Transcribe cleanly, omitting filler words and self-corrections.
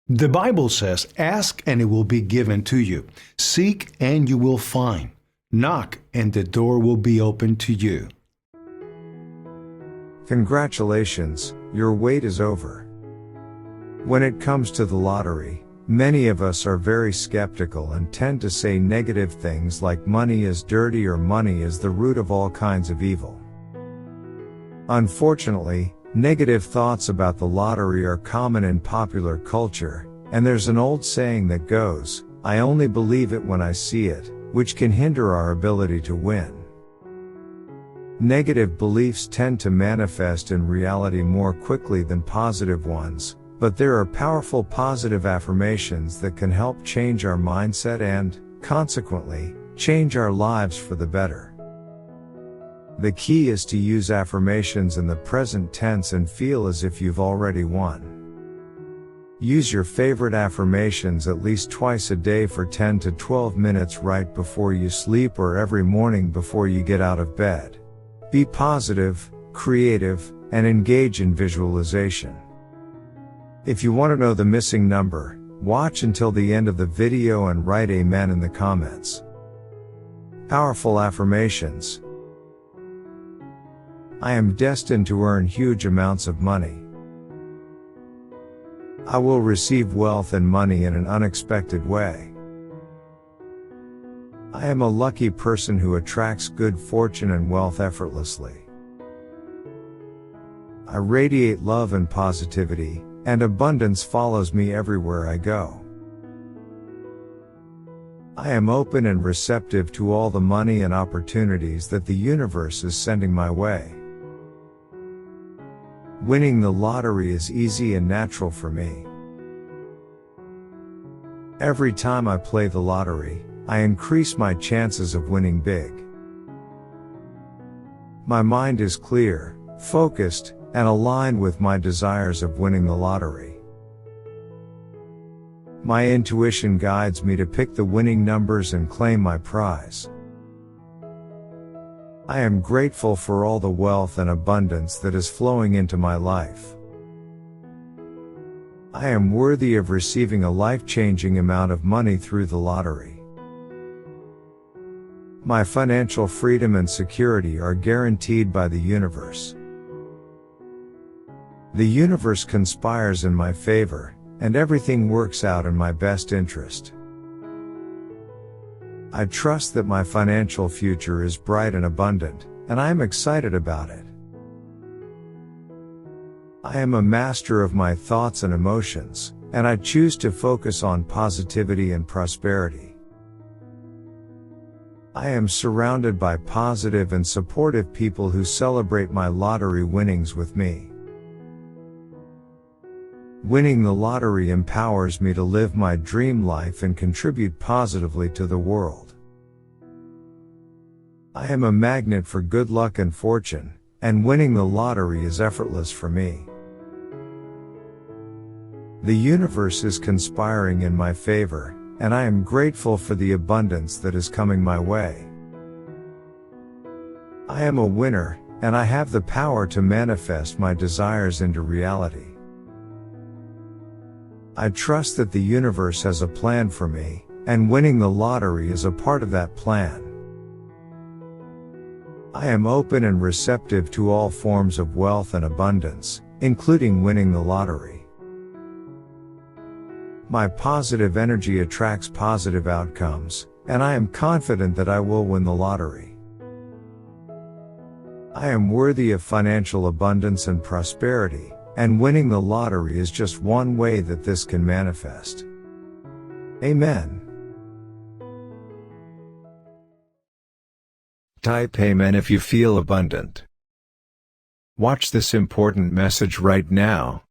The Bible says, "Ask and it will be given to you. Seek and you will find. Knock and the door will be opened to you." Congratulations, your wait is over. When it comes to the lottery, many of us are very skeptical and tend to say negative things like money is dirty or money is the root of all kinds of evil. Unfortunately, negative thoughts about the lottery are common in popular culture, and there's an old saying that goes, "I only believe it when I see it," which can hinder our ability to win. Negative beliefs tend to manifest in reality more quickly than positive ones, but there are powerful positive affirmations that can help change our mindset and, consequently, change our lives for the better. The key is to use affirmations in the present tense and feel as if you've already won. Use your favorite affirmations at least twice a day for 10 to 12 minutes right before you sleep or every morning before you get out of bed. Be positive, creative, and engage in visualization. If you want to know the missing number, watch until the end of the video and write amen in the comments. Powerful affirmations. I am destined to earn huge amounts of money. I will receive wealth and money in an unexpected way. I am a lucky person who attracts good fortune and wealth effortlessly. I radiate love and positivity, and abundance follows me everywhere I go. I am open and receptive to all the money and opportunities that the universe is sending my way. Winning the lottery is easy and natural for me. Every time I play the lottery, I increase my chances of winning big. My mind is clear, focused, and aligned with my desires of winning the lottery. My intuition guides me to pick the winning numbers and claim my prize. I am grateful for all the wealth and abundance that is flowing into my life. I am worthy of receiving a life-changing amount of money through the lottery. My financial freedom and security are guaranteed by the universe. The universe conspires in my favor, and everything works out in my best interest. I trust that my financial future is bright and abundant, and I am excited about it. I am a master of my thoughts and emotions, and I choose to focus on positivity and prosperity. I am surrounded by positive and supportive people who celebrate my lottery winnings with me. Winning the lottery empowers me to live my dream life and contribute positively to the world. I am a magnet for good luck and fortune, and winning the lottery is effortless for me. The universe is conspiring in my favor, and I am grateful for the abundance that is coming my way. I am a winner, and I have the power to manifest my desires into reality. I trust that the universe has a plan for me, and winning the lottery is a part of that plan. I am open and receptive to all forms of wealth and abundance, including winning the lottery. My positive energy attracts positive outcomes, and I am confident that I will win the lottery. I am worthy of financial abundance and prosperity, and winning the lottery is just one way that this can manifest. Amen. Type Amen if you feel abundant. Watch this important message right now.